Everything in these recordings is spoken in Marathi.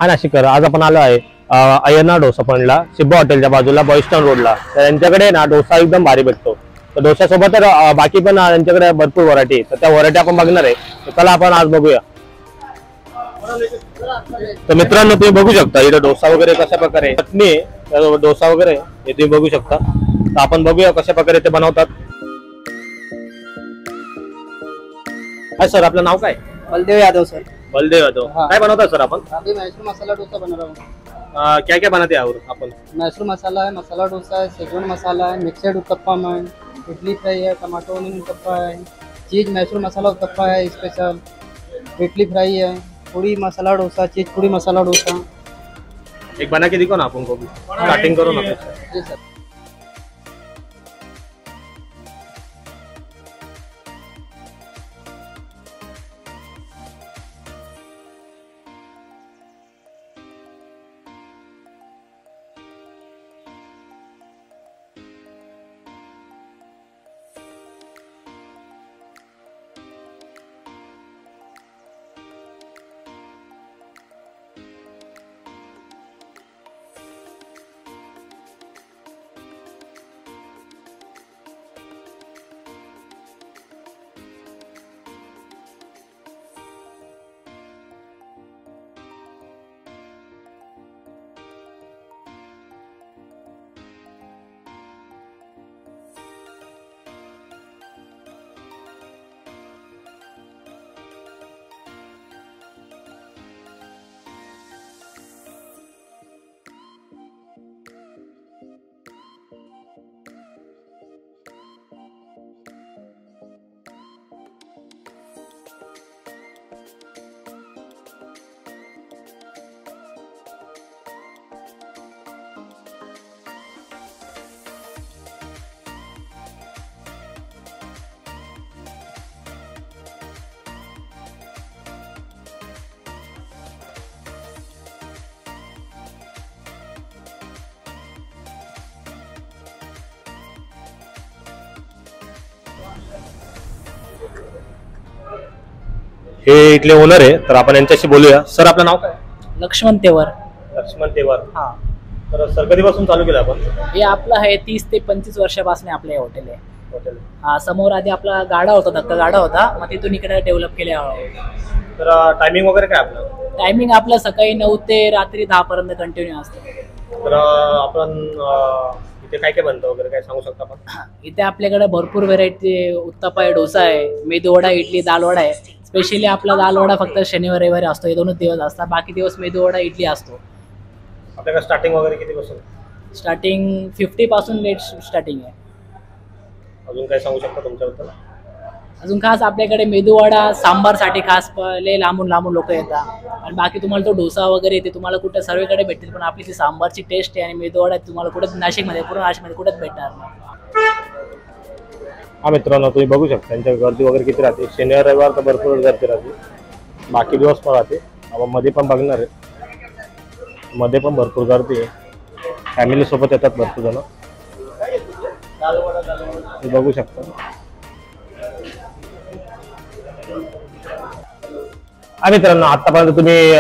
हा नाशिककर, आज आपण आलो आहे अय्यनार डोसा पॉइंटला, शिब्बा हॉटेलच्या बाजूला बॉईस्टन रोडला. तर यांच्याकडे ना डोसा एकदम भारी भेटतो. तर डोशासोबत तर बाकी पण यांच्याकडे भरपूर व्हरायटी आहे. तर त्या व्हरायटी आपण बघणार आहे. तर चला आपण आज बघूया. तर मित्रांनो, तुम्ही बघू शकता इथे डोसा वगैरे कशा प्रकारे, चटणी आहे, डोसा वगैरे हे तुम्ही बघू शकता. तर आपण बघूया कशा प्रकारे ते बनवतात. काय सर, आपलं नाव काय? बलदेव यादव सर। बलदेव यादव, काय बनवता सर आपण? अभी मैसूर मसाला डोसा बना रहा हूँ। क्या क्या बनाते हैं और अपन? मैसूर मसाला है, मसाला डोसा है, शेजवान मसाला है, मिक्सड उत्तप्पा है, इडली फ्राई है, टमाटो ऑनियन उत्तप्पा है, चीज मैसूर मसाला उत्तप्पा है स्पेशल, इडली फ्राई है, पूरी मसाला डोसा, चीज पूरी मसाला डोसा। एक बना के दिखाओ ना अपन को भी, स्टार्टिंग करो ना। जी सर। हे इथले ओनर आहे, तर आपण यांच्याशी बोलूया. सर, आपलं नाव काय? लक्ष्मण तेवर। लक्ष्मण तेवर. हा, तर सर कधीपासून चालू केलं आपण? हे आपलं आहे 30 ते 25 वर्षापासून आपलं हे हॉटेल आहे. हॉटेल. हा, समोर आधी आपला गाडा होता, धक्का गाडा होता, मग तिथून इकडे डेव्हलप केले हळूहळू. तर टायमिंग वगैरे काय आपलं? टायमिंग आपलं सकाळी 9 ते रात्री 10 पर्यंत कंटिन्यू असतं. तर आपण इथे काय काय बनतं वगैरे काय सांगू शकता आपण? इथे आपल्याकडे भरपूर व्हेरायटी, उत्तप्पा आहे, डोसा आहे, मेदूवडा, इडली, दालवडा आहे. स्पेशली आपला दालवडा फक्त शनिवार रविवारी असतो, हे दोनच दिवस असतात. बाकी दिवस मेदूवडा, इडली असतो. आपल्याकडे स्टार्टिंग वगैरे किती पासून? स्टार्टिंग 50 पासून रेट स्टार्टिंग आहे. अजून काय सांगू शकता तुमच्याबद्दल? अजून खास आपल्याकडे मेदूवडा सांबारसाठी खास लय लांबून लांबून लोक येतात. आणि बाकी तुम्हाला तो डोसा वगैरे ते तुम्हाला कुठं सर्वेकडे भेटतील, पण आपली ती सांबारची टेस्ट आहे आणि मेदूवडा तुम्हाला कुठं नाशिकमध्ये, पूर्ण नाशिकमध्ये कुठंच भेटणार नाही. हा मित्रांनो, तुम्ही बघू शकता त्यांच्या गर्दी वगैरे किती राहते. शनिवार रविवार तर भरपूर गर्दी राहते, बाकी दिवस पण राहते. आपण मध्ये पण बघणार आहे, मध्ये पण भरपूर गर्दी आहे. फॅमिली सोबत येतात भरपूर जण, तुम्ही बघू शकता. हा मित्रांनो, आतापर्यंत तुम्ही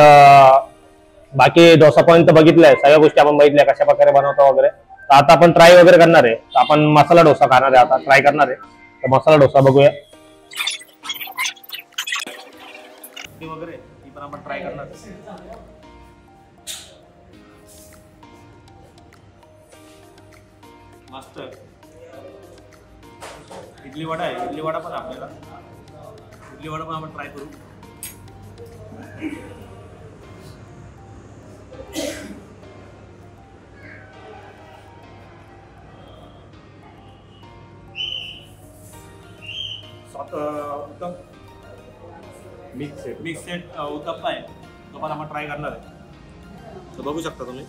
बाकी डोसा पॉइंट तर बघितलंय, सगळ्या गोष्टी आपण बघितल्या कशा प्रकारे बनवता वगैरे. तर आता आपण ट्राय वगैरे करणार आहे. तर आपण मसाला डोसा खाणार आहे, आता ट्राय करणार आहे. तर मसाला डोसा बघूया वगैरे, ती पण आपण ट्राय करणार आहे. मस्त इडली वडा आहे, इडली वडा पण आपल्याला, इडली वडा पण आपण ट्राय करू. उत्तम मिक्स सेट उत्तप्पा आहे, तो पण आपण ट्राय करणार आहे. तर बघू शकता तुम्ही.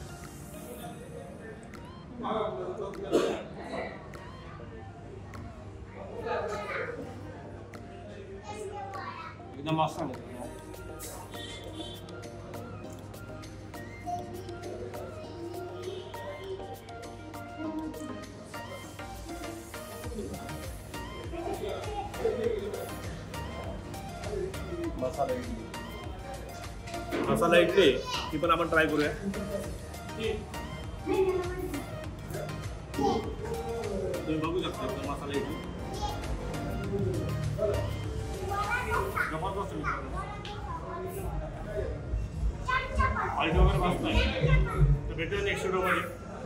एकदम मस्त आहे. मसाला इडली ती पण आपण ट्राय करूया. तुम्ही बघू शकता मसाला इथे जबरदस्त क्वालिटी वगैरे मस्त आहे. तर भेटूया नेक्स्ट व्हिडिओमध्ये.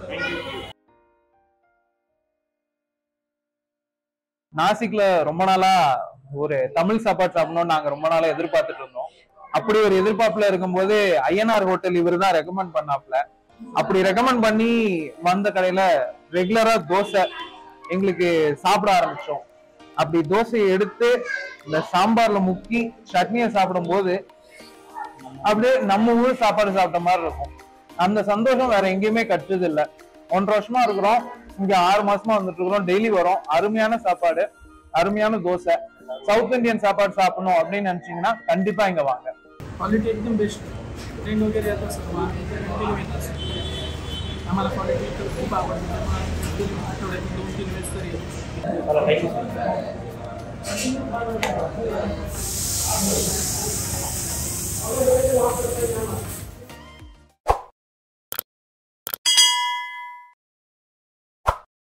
थँक्यू. நாசிக்ல ரொம்ப நாளா ஒரு தமிழ் சாப்பாடு சாப்பிடணும்னு நாங்க ரொம்ப நாளா எதிர்பார்த்துட்டு இருந்தோம். அப்படி ஒரு எதிர்பார்ப்புல இருக்கும்போது ஐயனார் ஹோட்டல் இவர் தான் ரெக்கமெண்ட் பண்ணாப்ல. அப்படி ரெக்கமெண்ட் பண்ணி வந்த கடையில ரெகுலரா தோசை எங்களுக்கு சாப்பிட ஆரம்பிச்சோம். அப்படி தோசையை எடுத்து இந்த சாம்பார்ல முக்கி சட்னியை சாப்பிடும் போது அப்படியே நம்ம ஊர் சாப்பாடு சாப்பிட்ட மாதிரி இருக்கும். அந்த சந்தோஷம் வேற எங்கேயுமே கற்றது இல்லை. 1.5 வருஷமா இருக்கிறோம், இங்க 6 மாசமா வந்துட்டு இருக்கிறோம். டெய்லி வரும். அருமையான சாப்பாடு, அருமையான தோசை. சவுத் இந்தியன் சாப்பாடு சாப்பிடணும் அப்படின்னு निனைச்சீங்கன்னா கண்டிப்பा இங்க वांगा. क्वालिटी एकदम बेस्ट. ट्रेन वगैरे आता सर्व आम्हाला क्वालिटी तर खूप आवडते. आठवड्यातून 2-3 वेळेस तरी थँक्यू.